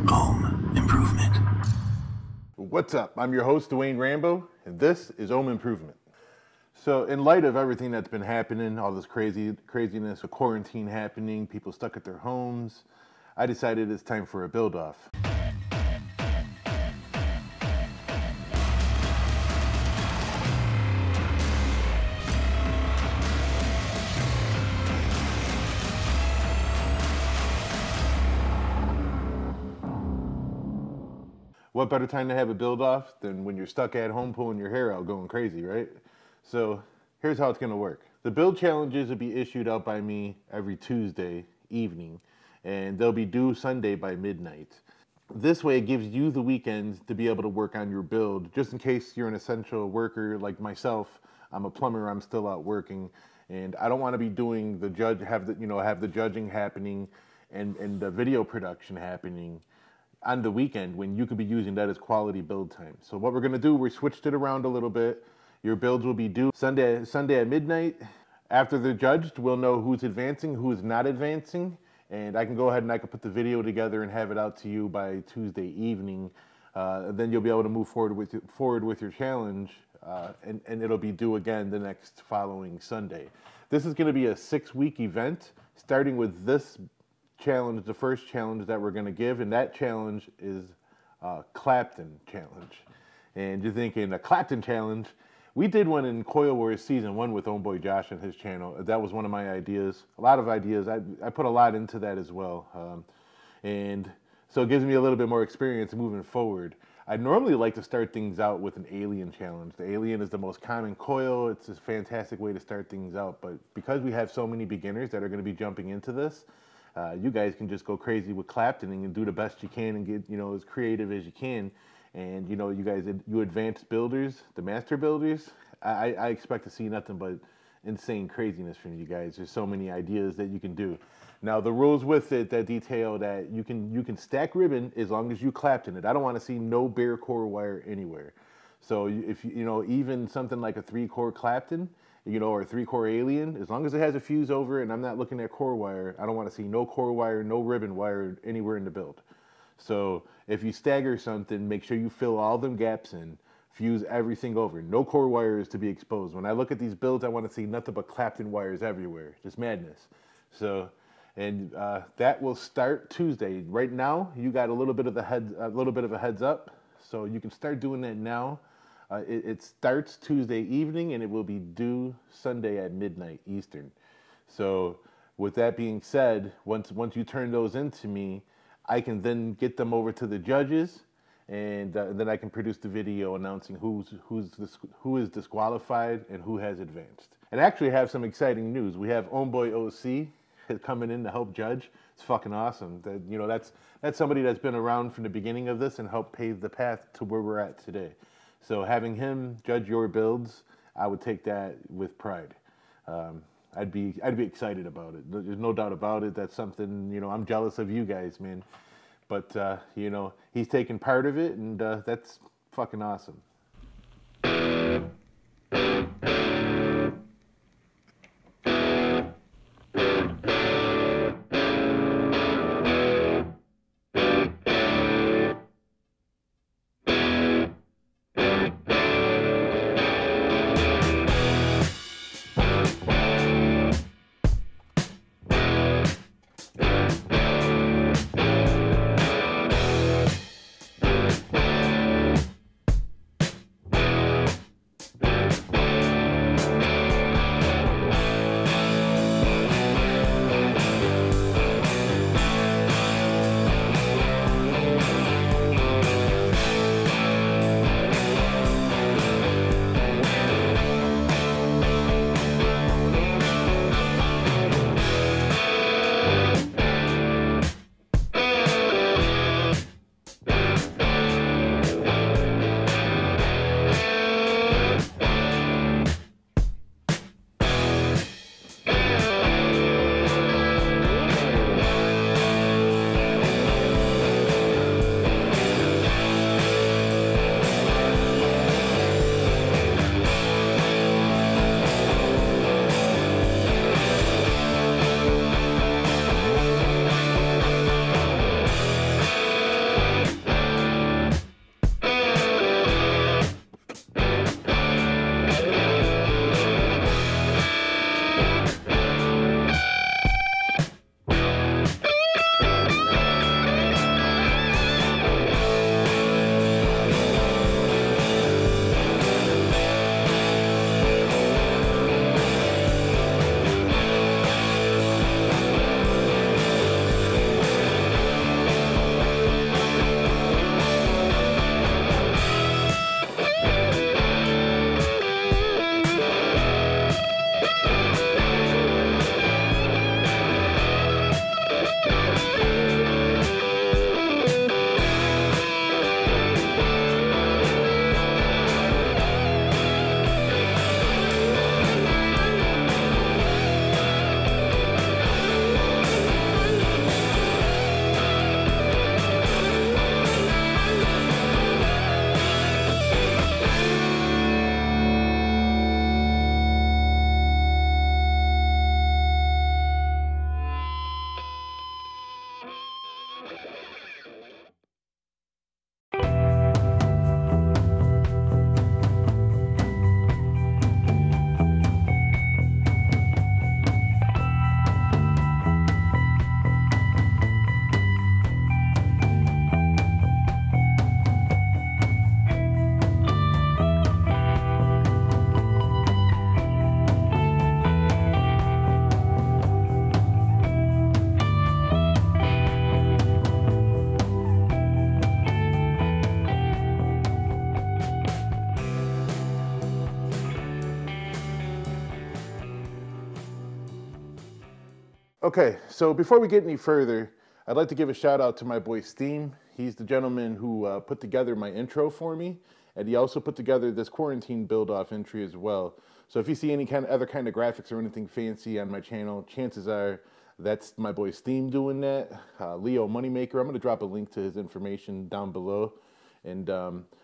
Home improvement. What's up? I'm your host, Dwayne Rambo, and this is Home Improvement. So in light of everything that's been happening, all this craziness, a quarantine happening, people stuck at their homes, I decided it's time for a build-off. What better time to have a build-off than when you're stuck at home pulling your hair out going crazy, right? So here's how it's going to work. The build challenges will be issued out by me every Tuesday evening, and they'll be due Sunday by midnight. This way it gives you the weekends to be able to work on your build, just in case you're an essential worker like myself. I'm a plumber, I'm still out working, and I don't want to be doing the have the judging happening and the video production happening on the weekend when you could be using that as quality build time. So what we're gonna do, we switched it around a little bit. Your builds will be due Sunday at midnight. After they're judged, we'll know who's advancing, who's not advancing, and I can go ahead and I can put the video together and have it out to you by Tuesday evening. Then you'll be able to move forward with your challenge, and it'll be due again the next following Sunday. This is gonna be a 6-week event, starting with this challenge, the first challenge that we're going to give, and that challenge is Clapton challenge. And you're thinking, a Clapton challenge? We did one in Coil Wars Season 1 with Homeboy Josh and his channel. That was one of my ideas. A lot of ideas. I put a lot into that as well. And so it gives me a little bit more experience moving forward. I normally like to start things out with an alien challenge. The alien is the most common coil. It's a fantastic way to start things out. But because we have so many beginners that are going to be jumping into this, you guys can just go crazy with Clapton and do the best you can and get, as creative as you can. And, you advanced builders, the master builders, I expect to see nothing but insane craziness from you guys. There's so many ideas that you can do. Now, the rules with it that detail that you can stack ribbon as long as you Clapton it. I don't want to see no bare core wire anywhere. So if even something like a 3-core Clapton, or a 3-core alien, as long as it has a fuse over it and I'm not looking at core wire, I don't want to see no core wire, no ribbon wire anywhere in the build. So if you stagger something, make sure you fill all them gaps in, fuse everything over. No core wire is to be exposed. When I look at these builds, I want to see nothing but Clapton wires everywhere. Just madness. So, and that will start Tuesday. Right now, you got a little bit of a heads up, so you can start doing that now. It starts Tuesday evening and it will be due Sunday at midnight Eastern. So with that being said, once you turn those into me, I can then get them over to the judges, and then I can produce the video announcing who is disqualified and who has advanced. And actually have some exciting news. We have Homeboy OC coming in to help judge. It's fucking awesome. That's somebody that's been around from the beginning of this and helped pave the path to where we're at today. So having him judge your builds, I would take that with pride. I'd be excited about it. There's no doubt about it. That's something, I'm jealous of you guys, man. But, he's taking part of it, and that's fucking awesome. Okay, so before we get any further, I'd like to give a shout out to my boy Steam. He's the gentleman who put together my intro for me, and he also put together this quarantine build-off entry as well. So if you see any other kind of graphics or anything fancy on my channel, chances are that's my boy Steam doing that. Leo Moneymaker. I'm going to drop a link to his information down below. And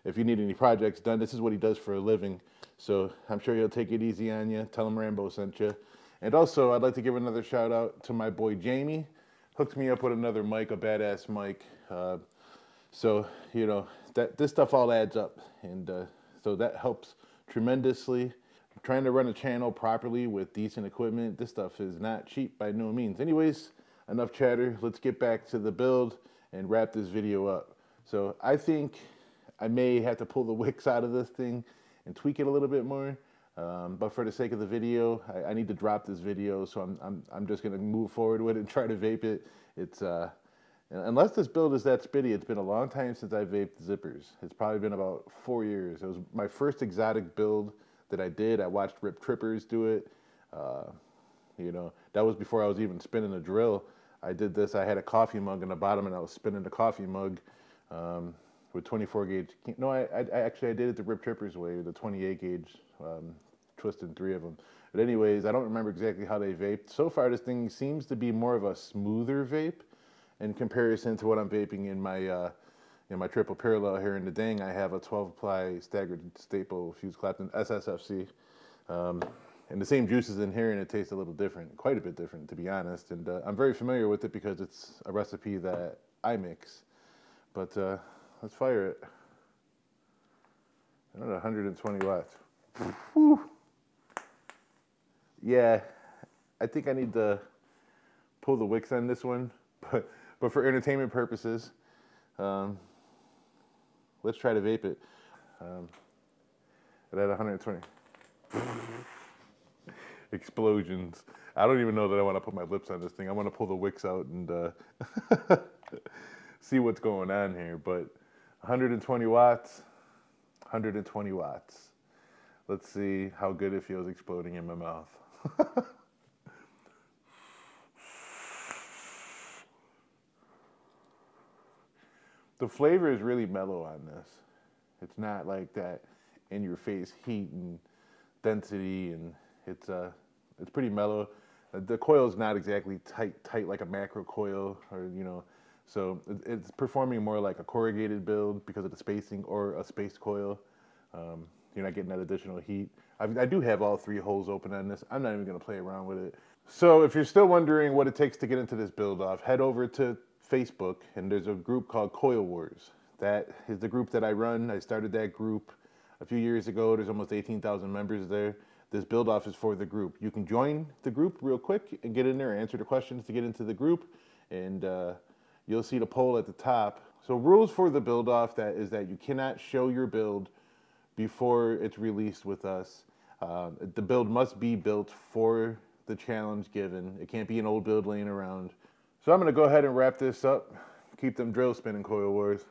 if you need any projects done, this is what he does for a living. So I'm sure he'll take it easy on you. Tell him Rambo sent you. And also, I'd like to give another shout out to my boy Jamie. Hooked me up with another mic, a badass mic. So, you know, this stuff all adds up. And so that helps tremendously. Trying to run a channel properly with decent equipment, this stuff is not cheap by no means. Anyways, enough chatter. Let's get back to the build and wrap this video up. So I think I may have to pull the wicks out of this thing and tweak it a little bit more. But for the sake of the video, I need to drop this video, so I'm just gonna move forward with it and try to vape it. It's unless this build is that spitty, it's been a long time since I vaped zippers. It's probably been about 4 years. It was my first exotic build that I did. I watched Rip Trippers do it. You know, that was before I was even spinning a drill. I did this. I had a coffee mug in the bottom, and I was spinning the coffee mug with 24 gauge. No, I did it the Rip Trippers way, the 28 gauge, twisting 3 of them. But anyways, I don't remember exactly how they vaped. So far, this thing seems to be more of a smoother vape in comparison to what I'm vaping in my triple parallel here in the Dang. I have a 12-ply staggered staple fused Clapton SSFC. And the same juices in here, and it tastes a little different, quite a bit different, to be honest. And I'm very familiar with it because it's a recipe that I mix. But let's fire it. At 120 watts. Whew. Yeah, I think I need to pull the wicks on this one, but for entertainment purposes, let's try to vape it. At 120. Explosions. I don't even know that I want to put my lips on this thing. I want to pull the wicks out and see what's going on here. But 120 watts, 120 watts. Let's see how good it feels exploding in my mouth. The flavor is really mellow on this. It's not like that in-your-face heat and density, and it's pretty mellow. The coil is not exactly tight like a macro coil, or so it's performing more like a corrugated build because of the spacing, or a spaced coil. You're not getting that additional heat. I do have all 3 holes open on this. I'm not even gonna play around with it. So if you're still wondering what it takes to get into this build off, head over to Facebook, and there's a group called Coil Wars. That is the group that I run. I started that group a few years ago. There's almost 18,000 members there. This build off is for the group. You can join the group real quick and get in there, answer the questions to get into the group, and you'll see the poll at the top. So rules for the build off is that you cannot show your build before it's released with us. The build must be built for the challenge given. It can't be an old build laying around. So I'm gonna go ahead and wrap this up. Keep them drills spinning, Coil Wars.